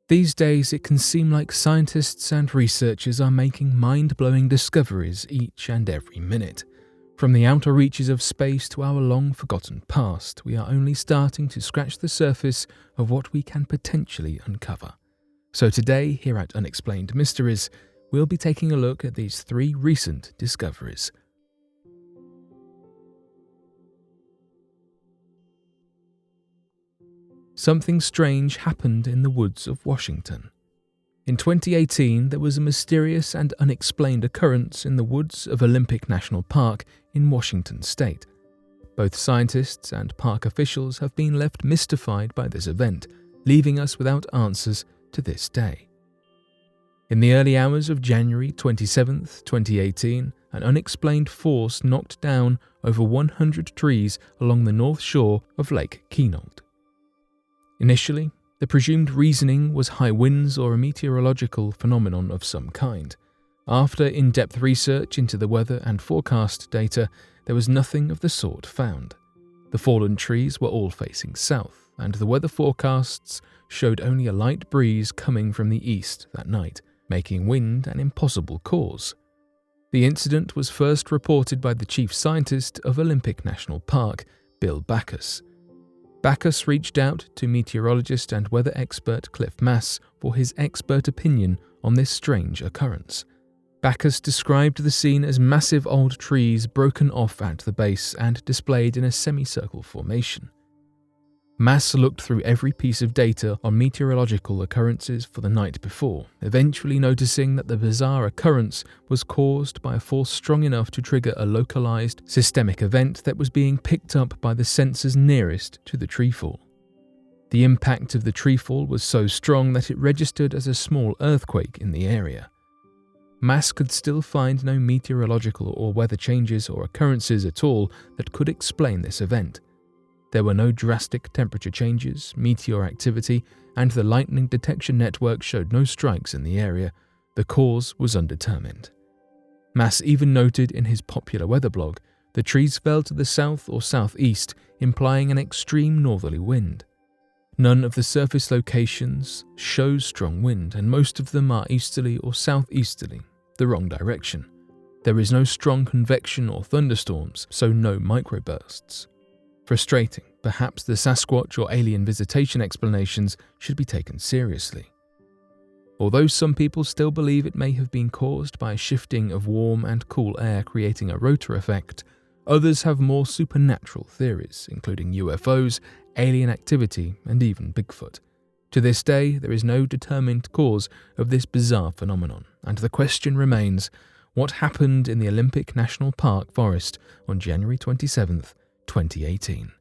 These days, it can seem like scientists and researchers are making mind-blowing discoveries each and every minute. From the outer reaches of space to our long-forgotten past, we are only starting to scratch the surface of what we can potentially uncover. So today, here at Unexplained Mysteries, we'll be taking a look at these 3 recent discoveries. Something strange happened in the woods of Washington. In 2018, there was a mysterious and unexplained occurrence in the woods of Olympic National Park in Washington state. Both scientists and park officials have been left mystified by this event, leaving us without answers to this day. In the early hours of January 27, 2018, an unexplained force knocked down over 100 trees along the north shore of Lake Quinault. Initially, the presumed reasoning was high winds or a meteorological phenomenon of some kind. After in-depth research into the weather and forecast data, there was nothing of the sort found. The fallen trees were all facing south, and the weather forecasts showed only a light breeze coming from the east that night, making wind an impossible cause. The incident was first reported by the chief scientist of Olympic National Park, Bill Backus. Backus reached out to meteorologist and weather expert Cliff Mass for his expert opinion on this strange occurrence. Backus described the scene as massive old trees broken off at the base and displayed in a semicircle formation. Mass looked through every piece of data on meteorological occurrences for the night before, eventually noticing that the bizarre occurrence was caused by a force strong enough to trigger a localized, systemic event that was being picked up by the sensors nearest to the treefall. The impact of the treefall was so strong that it registered as a small earthquake in the area. Mass could still find no meteorological or weather changes or occurrences at all that could explain this event. There were no drastic temperature changes, meteor activity, and the lightning detection network showed no strikes in the area. The cause was undetermined. Mass even noted in his popular weather blog, the trees fell to the south or southeast, implying an extreme northerly wind. None of the surface locations show strong wind, and most of them are easterly or southeasterly, the wrong direction. There is no strong convection or thunderstorms, so no microbursts. Frustrating, perhaps the Sasquatch or alien visitation explanations should be taken seriously. Although some people still believe it may have been caused by a shifting of warm and cool air creating a rotor effect, others have more supernatural theories, including UFOs, alien activity, and even Bigfoot. To this day, there is no determined cause of this bizarre phenomenon, and the question remains, what happened in the Olympic National Park forest on January 27th, 2018.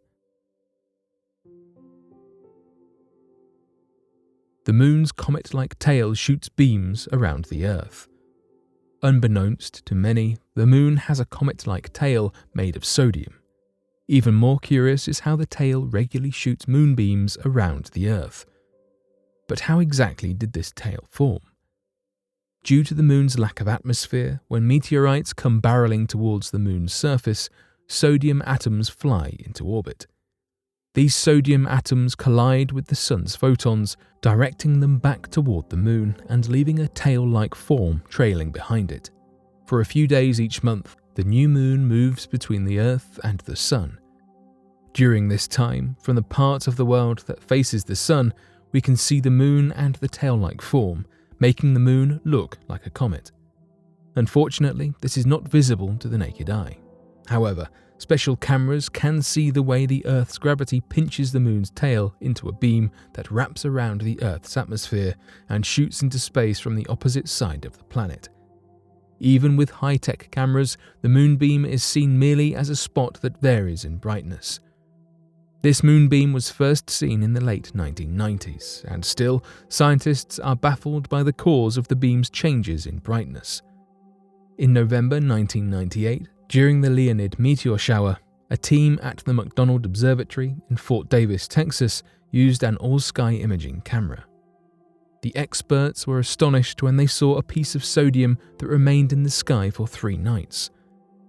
The Moon's comet-like tail shoots beams around the Earth. Unbeknownst to many, the Moon has a comet-like tail made of sodium. Even more curious is how the tail regularly shoots moonbeams around the Earth. But how exactly did this tail form? Due to the Moon's lack of atmosphere, when meteorites come barreling towards the Moon's surface, sodium atoms fly into orbit. These sodium atoms collide with the Sun's photons, directing them back toward the Moon and leaving a tail-like form trailing behind it. For a few days each month, the new Moon moves between the Earth and the Sun. During this time, from the part of the world that faces the Sun, we can see the Moon and the tail-like form, making the Moon look like a comet. Unfortunately, this is not visible to the naked eye. However, special cameras can see the way the Earth's gravity pinches the Moon's tail into a beam that wraps around the Earth's atmosphere and shoots into space from the opposite side of the planet. Even with high-tech cameras, the moonbeam is seen merely as a spot that varies in brightness. This moonbeam was first seen in the late 1990s, and still, scientists are baffled by the cause of the beam's changes in brightness. In November 1998, during the Leonid meteor shower, a team at the McDonald Observatory in Fort Davis, Texas, used an all-sky imaging camera. The experts were astonished when they saw a piece of sodium that remained in the sky for 3 nights.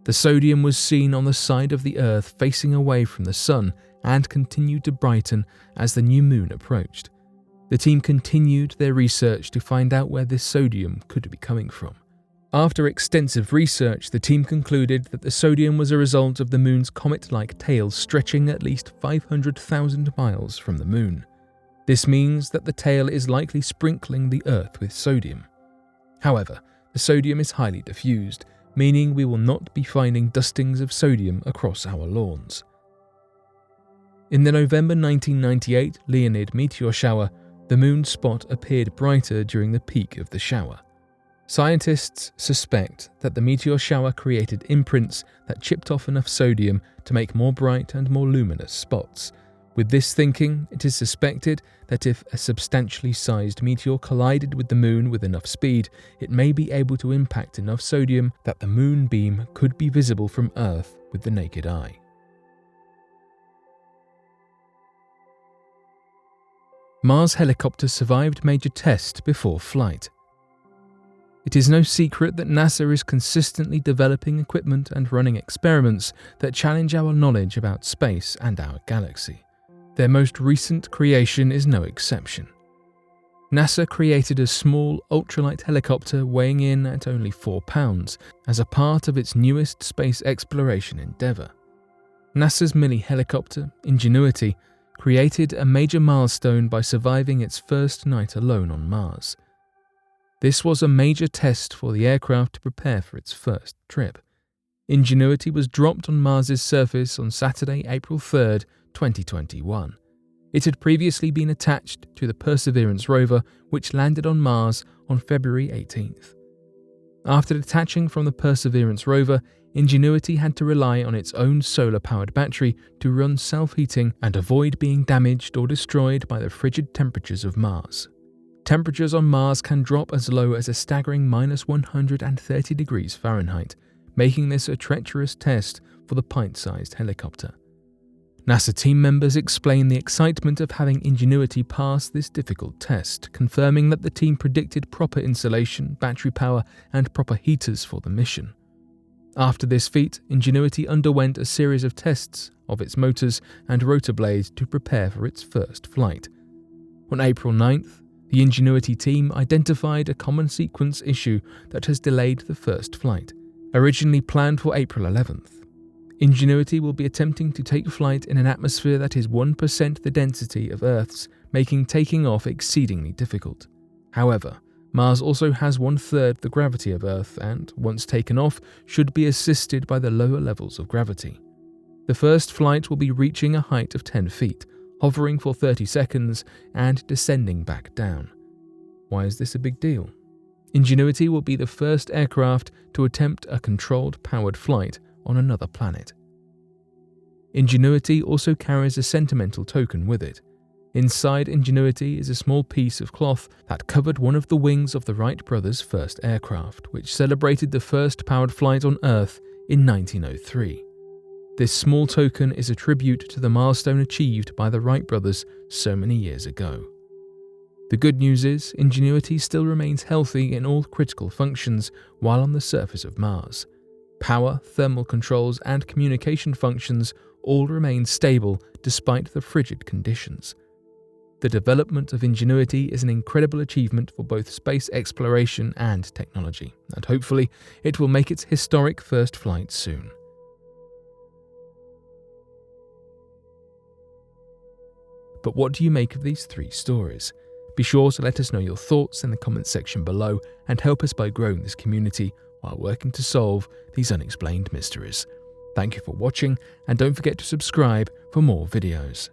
The sodium was seen on the side of the Earth facing away from the Sun and continued to brighten as the new Moon approached. The team continued their research to find out where this sodium could be coming from. After extensive research, the team concluded that the sodium was a result of the Moon's comet-like tail stretching at least 500,000 miles from the Moon. This means that the tail is likely sprinkling the Earth with sodium. However, the sodium is highly diffused, meaning we will not be finding dustings of sodium across our lawns. In the November 1998 Leonid meteor shower, the Moon spot appeared brighter during the peak of the shower. Scientists suspect that the meteor shower created imprints that chipped off enough sodium to make more bright and more luminous spots. With this thinking, it is suspected that if a substantially sized meteor collided with the Moon with enough speed, it may be able to impact enough sodium that the Moon beam could be visible from Earth with the naked eye. Mars helicopter survived major test before flight. It is no secret that NASA is consistently developing equipment and running experiments that challenge our knowledge about space and our galaxy. Their most recent creation is no exception. NASA created a small, ultralight helicopter weighing in at only 4 pounds as a part of its newest space exploration endeavour. NASA's mini helicopter, Ingenuity, created a major milestone by surviving its first night alone on Mars. This was a major test for the aircraft to prepare for its first trip. Ingenuity was dropped on Mars's surface on Saturday, April 3, 2021. It had previously been attached to the Perseverance rover, which landed on Mars on February 18th. After detaching from the Perseverance rover, Ingenuity had to rely on its own solar-powered battery to run self-heating and avoid being damaged or destroyed by the frigid temperatures of Mars. Temperatures on Mars can drop as low as a staggering -130 degrees Fahrenheit, making this a treacherous test for the pint-sized helicopter. NASA team members explain the excitement of having Ingenuity pass this difficult test, confirming that the team predicted proper insulation, battery power, and proper heaters for the mission. After this feat, Ingenuity underwent a series of tests of its motors and rotor blades to prepare for its first flight. On April 9th, the Ingenuity team identified a common sequence issue that has delayed the first flight, originally planned for April 11th. Ingenuity will be attempting to take flight in an atmosphere that is 1% the density of Earth's, making taking off exceedingly difficult. However, Mars also has 1/3 the gravity of Earth and, once taken off, should be assisted by the lower levels of gravity. The first flight will be reaching a height of 10 feet, hovering for 30 seconds, and descending back down. Why is this a big deal? Ingenuity will be the first aircraft to attempt a controlled powered flight on another planet. Ingenuity also carries a sentimental token with it. Inside Ingenuity is a small piece of cloth that covered one of the wings of the Wright brothers' first aircraft, which celebrated the first powered flight on Earth in 1903. This small token is a tribute to the milestone achieved by the Wright brothers so many years ago. The good news is, Ingenuity still remains healthy in all critical functions while on the surface of Mars. Power, thermal controls, and communication functions all remain stable despite the frigid conditions. The development of Ingenuity is an incredible achievement for both space exploration and technology, and hopefully it will make its historic first flight soon. But what do you make of these 3 stories? Be sure to let us know your thoughts in the comments section below and help us by growing this community while working to solve these unexplained mysteries. Thank you for watching, and don't forget to subscribe for more videos.